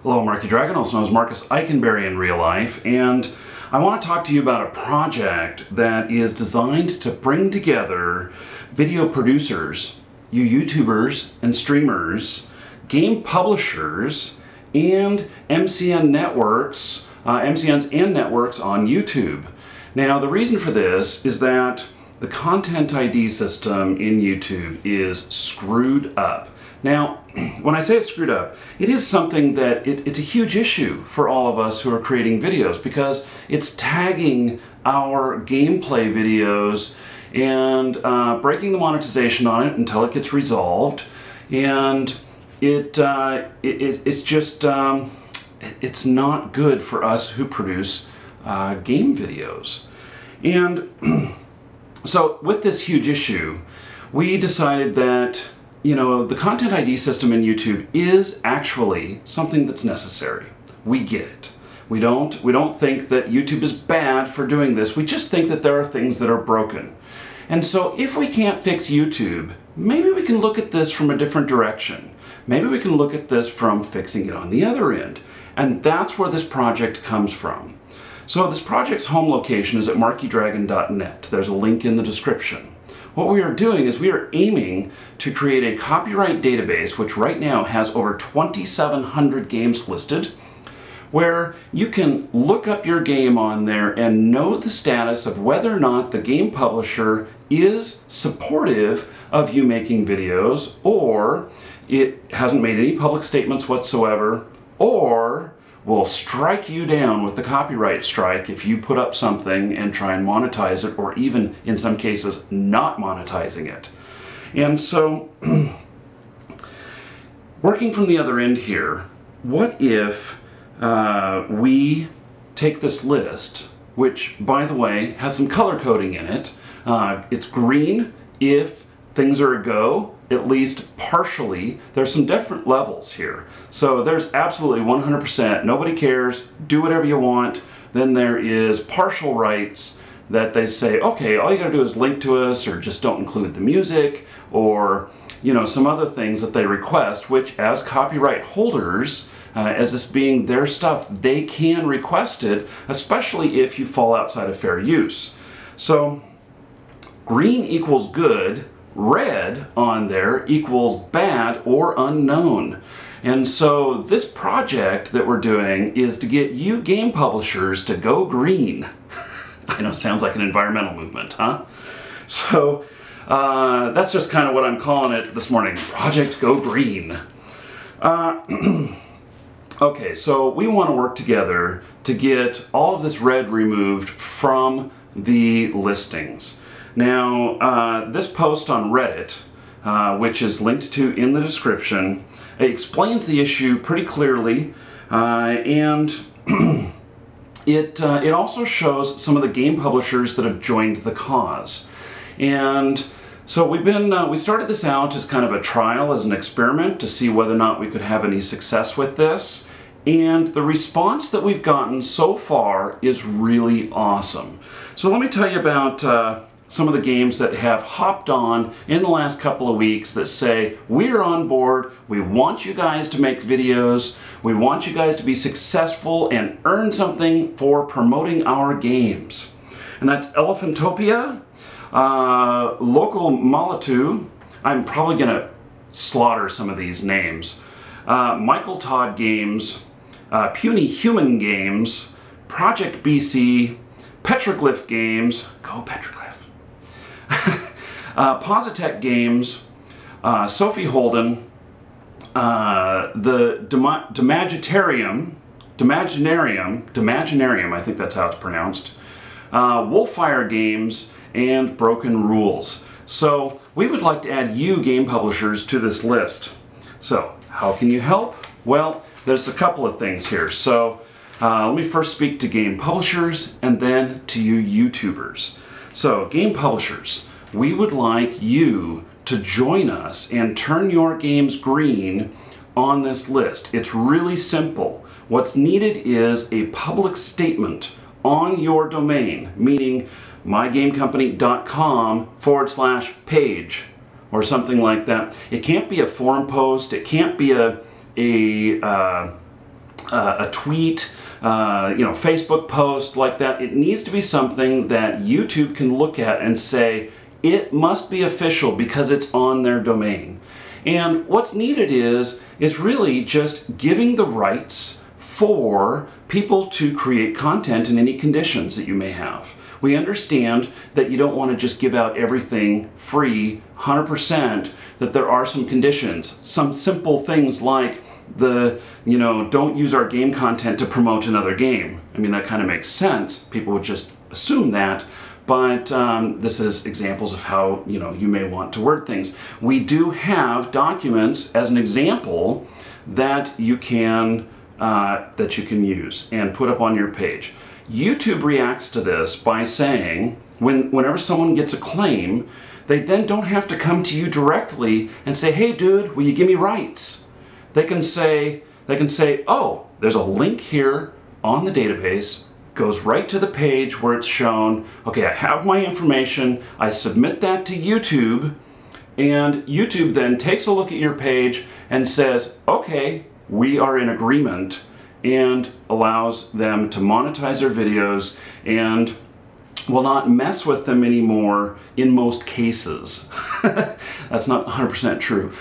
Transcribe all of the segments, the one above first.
Hello, Marky Dragon, also known as Marcus Eikenberry in real life, and I want to talk to you about a project that is designed to bring together video producers, you YouTubers and streamers, game publishers, and MCN networks, MCNs and networks on YouTube. Now, the reason for this is that the content ID system in YouTube is screwed up. Now, when I say it's screwed up, it is something that it's a huge issue for all of us who are creating videos because it's tagging our gameplay videos and breaking the monetization on it until it gets resolved. And it's just, it's not good for us who produce game videos. And so with this huge issue, we decided that the content ID system in YouTube is actually something that's necessary. We get it. We don't think that YouTube is bad for doing this. We just think that there are things that are broken. And so if we can't fix YouTube, maybe we can look at this from a different direction. Maybe we can look at this from fixing it on the other end. And that's where this project comes from. So this project's home location is at markydragon.net. There's a link in the description. What we are doing is we are aiming to create a copyright database, which right now has over 2,700 games listed, where you can look up your game on there and know the status of whether or not the game publisher is supportive of you making videos, or it hasn't made any public statements whatsoever, or will strike you down with the copyright strike if you put up something and try and monetize it, or even in some cases not monetizing it. And so working from the other end here, what if we take this list, which by the way has some color coding in it. It's green if things are a go, at least partially. There's some different levels here. So there's absolutely 100%, nobody cares, do whatever you want. Then there is partial rights that they say, okay, all you gotta do is link to us, or just don't include the music, or some other things that they request, which as copyright holders, as this being their stuff, they can request it, especially if you fall outside of fair use. So green equals good, red on there equals bad or unknown. And so this project that we're doing is to get you game publishers to go green. I know, sounds like an environmental movement, huh? So that's just kind of what I'm calling it this morning, Project Go Green. Okay, so we want to work together to get all of this red removed from the listings. Now, this post on Reddit, which is linked to in the description, explains the issue pretty clearly, and it also shows some of the game publishers that have joined the cause. And so we started this out as kind of a trial, as an experiment, to see whether or not we could have any success with this. And the response that we've gotten so far is really awesome. So let me tell you about some of the games that have hopped on in the last couple of weeks that say, we're on board, we want you guys to make videos, we want you guys to be successful and earn something for promoting our games. And that's Elephantopia, Local Molatu, I'm probably gonna slaughter some of these names, Michael Todd Games, Puny Human Games, Project BC, Petroglyph Games, go Petroglyph, Positech Games, Sophie Holden, the Demaginarium, I think that's how it's pronounced, Wolfire Games, and Broken Rules. So we would like to add you game publishers to this list. So how can you help? Well, there's a couple of things here. So let me first speak to game publishers and then to you YouTubers. So game publishers, we would like you to join us and turn your games green on this list. It's really simple. What's needed is a public statement on your domain, meaning mygamecompany.com/page or something like that. It can't be a forum post. It can't be a a tweet, Facebook post like that. It needs to be something that YouTube can look at and say, it must be official because it's on their domain. And what's needed is really just giving the rights for people to create content in any conditions that you may have. We understand that you don't want to just give out everything free, 100%, that there are some conditions. Some simple things like don't use our game content to promote another game. I mean, that kind of makes sense. People would just assume that. But this is examples of how you may want to word things. We do have documents as an example that you can use and put up on your page. YouTube reacts to this by saying, whenever someone gets a claim, they then don't have to come to you directly and say, hey dude, will you give me rights? They can say, oh, there's a link here on the database, goes right to the page where it's shown, okay, I have my information, I submit that to YouTube, and YouTube then takes a look at your page and says, okay, we are in agreement, and allows them to monetize their videos and will not mess with them anymore in most cases. That's not 100% true.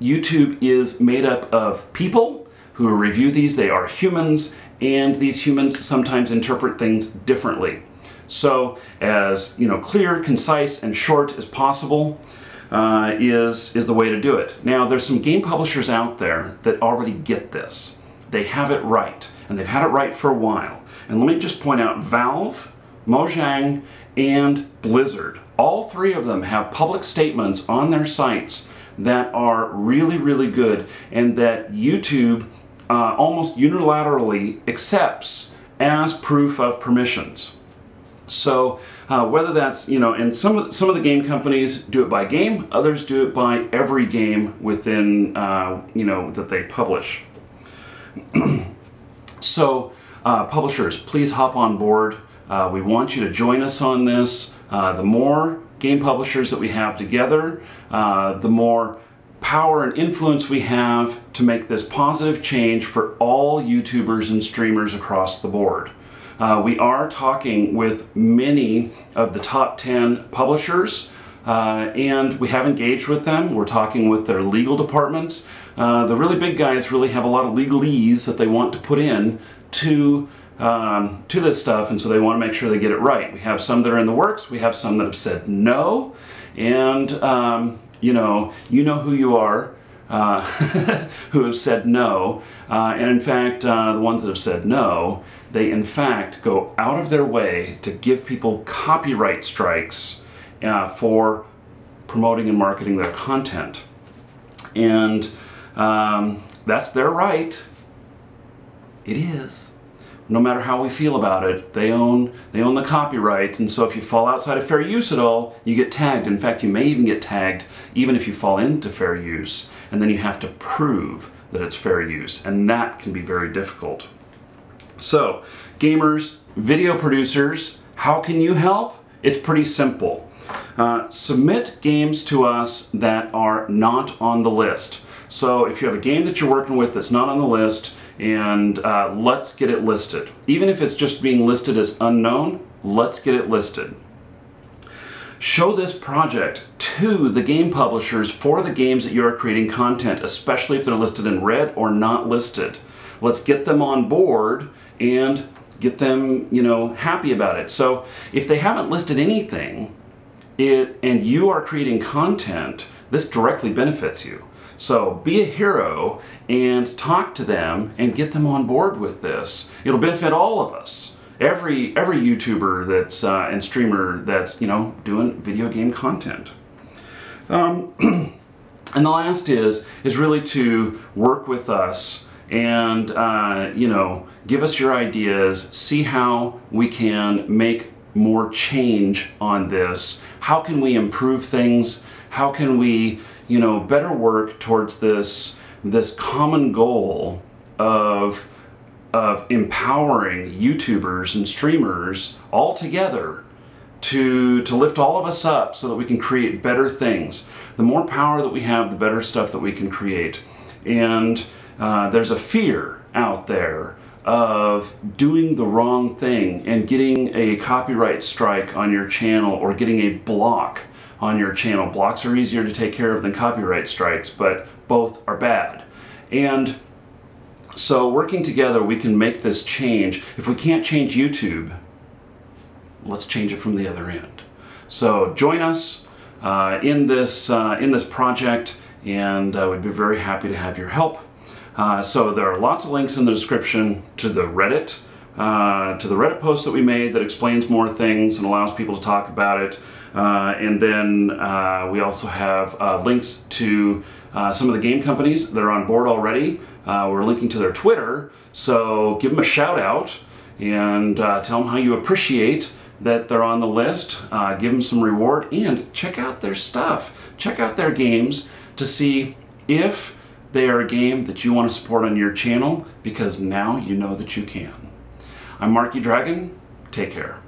YouTube is made up of people who review these. They are humans, and these humans sometimes interpret things differently. So as clear, concise, and short as possible is the way to do it. Now, there's some game publishers out there that already get this. They have it right, and they've had it right for a while. And let me just point out, Valve, Mojang, and Blizzard, all three of them have public statements on their sites that are really, really good, and that YouTube almost unilaterally accepts as proof of permissions. So whether that's, and some of the game companies do it by game, others do it by every game within, that they publish. So publishers, please hop on board. We want you to join us on this. The more game publishers that we have together, the more power and influence we have to make this positive change for all YouTubers and streamers across the board. We are talking with many of the top 10 publishers, and we have engaged with them. We're talking with their legal departments. The really big guys really have a lot of legalese that they want to put in to this stuff, and so they want to make sure they get it right. We have some that are in the works. We have some that have said no, and you know who you are, who have said no, and in fact, the ones that have said no, they in fact go out of their way to give people copyright strikes for promoting and marketing their content. And that's their right. It is. No matter how we feel about it, they own the copyright, and so if you fall outside of fair use at all, you get tagged. In fact, you may even get tagged even if you fall into fair use, and then you have to prove that it's fair use, and that can be very difficult. So, gamers, video producers, how can you help? It's pretty simple. Submit games to us that are not on the list. So if you have a game that you're working with that's not on the list, and let's get it listed. Even if it's just being listed as unknown, let's get it listed. Show this project to the game publishers for the games that you are creating content, especially if they're listed in red or not listed. Let's get them on board and get them, happy about it. So if they haven't listed anything, and you are creating content, this directly benefits you. So be a hero and talk to them and get them on board with this. It'll benefit all of us. Every YouTuber that's and streamer that's doing video game content. And the last is really to work with us and give us your ideas. See how we can make more change on this. How can we improve things? How can we better work towards this common goal of empowering YouTubers and streamers all together to lift all of us up so that we can create better things. The more power that we have, the better stuff that we can create. And there's a fear out there of doing the wrong thing and getting a copyright strike on your channel or getting a block on your channel. Blocks are easier to take care of than copyright strikes, but both are bad. And so working together, we can make this change. If we can't change YouTube, let's change it from the other end. So join us in this project, and we'd be very happy to have your help. So there are lots of links in the description to the Reddit post that we made that explains more things and allows people to talk about it. And then we also have links to some of the game companies that are on board already. We're linking to their Twitter, so give them a shout out and tell them how you appreciate that they're on the list. Give them some reward and check out their stuff. Check out their games to see if they are a game that you want to support on your channel, because now you know that you can. I'm Marky Dragon. Take care.